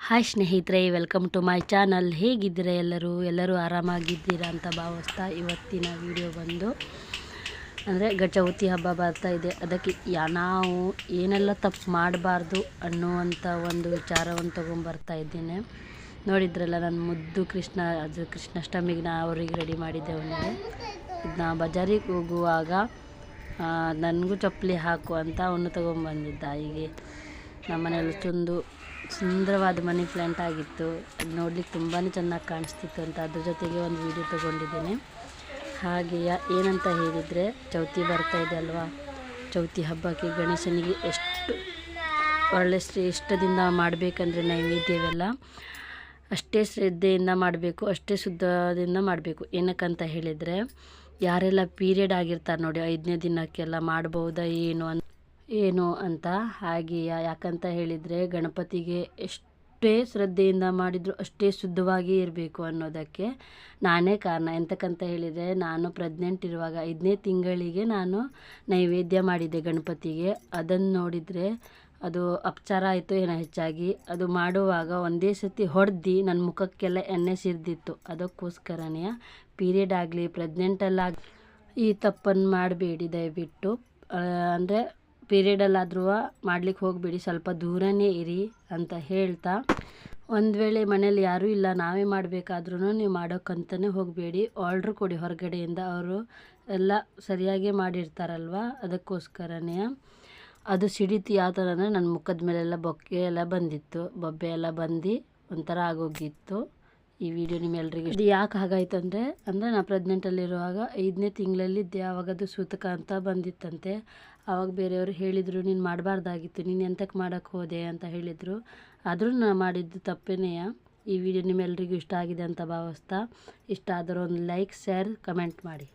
Hi ಸ್ನೇಹಿತರೆ, welcome to my channel. ಹೇಗಿದ್ದೀರಾ ಎಲ್ಲರೂ ಆರಾಮಾಗಿದ್ದೀರಾ ಅಂತ ಭಾವಿಸ್ತಾ ಇವತ್ತಿನ ವಿಡಿಯೋ ಬಂದು ಅಂದರೆ ಚೌತಿ ಹಬ್ಬ ಬರ್ತಾ ಇದೆ. ಅದಕ್ಕೆ ನಾವು ಏನೆಲ್ಲ ತಪ್ಪು ಮಾಡಬಾರ್ದು ಅನ್ನುವಂಥ ಒಂದು ವಿಚಾರವನ್ನು ತೊಗೊಂಬರ್ತಾ ಇದ್ದೇನೆ. ನೋಡಿದ್ರಲ್ಲ, ನನ್ನ ಮುದ್ದು ಕೃಷ್ಣಾಷ್ಟಮಿಗೆ ಅವ್ರಿಗೆ ರೆಡಿ ಮಾಡಿದ್ದೆ. ಅವನಿಗೆ ಇದನ್ನ ಬಜಾರಿಗೆ ಹೋಗುವಾಗ ನನಗೂ ಚಪ್ಪಲಿ ಹಾಕು ಅಂತ ಅವನು ತೊಗೊಂಬಂದಿದ್ದ. ಹೀಗೆ ನಮ್ಮನೆಯಲ್ಲಿ ಸುಂದರವಾದ ಮನಿ ಪ್ಲ್ಯಾಂಟ್ ಆಗಿತ್ತು. ಅದು ನೋಡ್ಲಿಕ್ಕೆ ತುಂಬಾ ಚೆನ್ನಾಗಿ ಕಾಣಿಸ್ತಿತ್ತು ಅಂತ ಅದ್ರ ಜೊತೆಗೆ ಒಂದು ವಿಡಿಯೋ ತೊಗೊಂಡಿದ್ದೀನಿ. ಹಾಗೆಯೇ ಏನಂತ ಹೇಳಿದರೆ, ಚೌತಿ ಬರ್ತಾ ಇದೆ ಅಲ್ವಾ. ಚೌತಿ ಹಬ್ಬಕ್ಕೆ ಗಣೇಶನಿಗೆ ಎಷ್ಟು ಒಳ್ಳೆ ಶ್ರೇಷ್ಠದಿಂದ ಮಾಡಬೇಕಂದ್ರೆ ನೈವೇದ್ಯವೆಲ್ಲ ಅಷ್ಟೇ ಶ್ರದ್ಧೆಯಿಂದ ಮಾಡಬೇಕು, ಅಷ್ಟೇ ಶುದ್ಧದಿಂದ ಮಾಡಬೇಕು. ಏನಕ್ಕಂತ ಹೇಳಿದರೆ, ಯಾರೆಲ್ಲ ಪೀರಿಯಡ್ ಆಗಿರ್ತಾರೆ ನೋಡಿ, 5ನೇ ದಿನಕ್ಕೆಲ್ಲ ಮಾಡ್ಬೋದಾ ಏನು ಅಂತ. ಹಾಗೆಯೇ ಯಾಕಂತ ಹೇಳಿದರೆ, ಗಣಪತಿಗೆ ಎಷ್ಟೇ ಶ್ರದ್ಧೆಯಿಂದ ಮಾಡಿದರೂ ಅಷ್ಟೇ ಶುದ್ಧವಾಗಿ ಇರಬೇಕು ಅನ್ನೋದಕ್ಕೆ ನಾನೇ ಕಾರಣ. ಎಂತಕ್ಕಂತ ಹೇಳಿದರೆ, ನಾನು ಪ್ರೆಗ್ನೆಂಟ್ ಇರುವಾಗ 5ನೇ ತಿಂಗಳಿಗೆ ನಾನು ನೈವೇದ್ಯ ಮಾಡಿದ್ದೆ ಗಣಪತಿಗೆ. ಅದನ್ನು ನೋಡಿದರೆ ಅದು ಅಪಚಾರ ಆಯಿತು ಏನೋ ಹೆಚ್ಚಾಗಿ. ಅದು ಮಾಡುವಾಗ ಒಂದೇ ಸತಿ ಹೊಡೆದು ನನ್ನ ಮುಖಕ್ಕೆಲ್ಲ ಎಣ್ಣೆ ಸಿರ್ದಿತ್ತು. ಅದಕ್ಕೋಸ್ಕರನೇ ಪೀರಿಯಡ್ ಆಗಲಿ ಪ್ರೆಗ್ನೆಂಟಲ್ಲಾಗಲಿ ಈ ತಪ್ಪನ್ನು ಮಾಡಬೇಡಿ ದಯವಿಟ್ಟು. ಅಂದರೆ ಪೀರಿಯಡಲ್ಲಾದ್ರೂ ಮಾಡ್ಲಿಕ್ಕೆ ಹೋಗಬೇಡಿ, ಸ್ವಲ್ಪ ದೂರನೇ ಇರಿ ಅಂತ ಹೇಳ್ತಾ, ಒಂದು ವೇಳೆ ಮನೇಲಿ ಯಾರೂ ಇಲ್ಲ ನಾವೇ ಮಾಡಬೇಕಾದ್ರೂ ನೀವು ಮಾಡೋಕ್ಕಂತಲೇ ಹೋಗಬೇಡಿ. ಆರ್ಡ್ರ್ ಕೊಡಿ ಹೊರಗಡೆಯಿಂದ, ಅವರು ಎಲ್ಲ ಸರಿಯಾಗಿ ಮಾಡಿರ್ತಾರಲ್ವ. ಅದಕ್ಕೋಸ್ಕರನೇ ಅದು ಸಿಡಿತು. ಯಾವ ಥರ ಅಂದರೆ, ನನ್ನ ಮುಖದ ಮೇಲೆಲ್ಲ ಬೊಕ್ಕೆ ಎಲ್ಲ ಬಂದಿತ್ತು, ಬೊಬ್ಬೆ ಎಲ್ಲ ಬಂದು ಒಂಥರ ಆಗೋಗಿತ್ತು. ಈ ವಿಡಿಯೋ ನಿಮ್ಮೆಲ್ಲರಿಗೂ ಇದು ಯಾಕೆ ಹಾಗಾಯ್ತು ಅಂದರೆ ನಾನು ಪ್ರೆಗ್ನೆಂಟಲ್ಲಿರುವಾಗ 5ನೇ ತಿಂಗಳಲ್ಲಿದ್ದೆ. ಆವಾಗ ಅದು ಸೂತಕ ಅಂತ ಬಂದಿತ್ತಂತೆ. ಆವಾಗ ಬೇರೆಯವರು ಹೇಳಿದರು, ನೀನು ಮಾಡಬಾರ್ದಾಗಿತ್ತು, ನೀನು ಎಂತಕ್ಕೆ ಮಾಡೋಕ್ಕೆ ಹೋದೆ ಅಂತ ಹೇಳಿದರು. ಆದರೂ ನಾನು ಮಾಡಿದ್ದು ತಪ್ಪೇನೆಯ. ಈ ವಿಡಿಯೋ ನಿಮ್ಮೆಲ್ಲರಿಗೂ ಇಷ್ಟ ಆಗಿದೆ ಅಂತ ಭಾವಿಸ್ತಾ, ಇಷ್ಟ ಆದರೂ ಒಂದು ಲೈಕ್, ಶೇರ್, ಕಮೆಂಟ್ ಮಾಡಿ.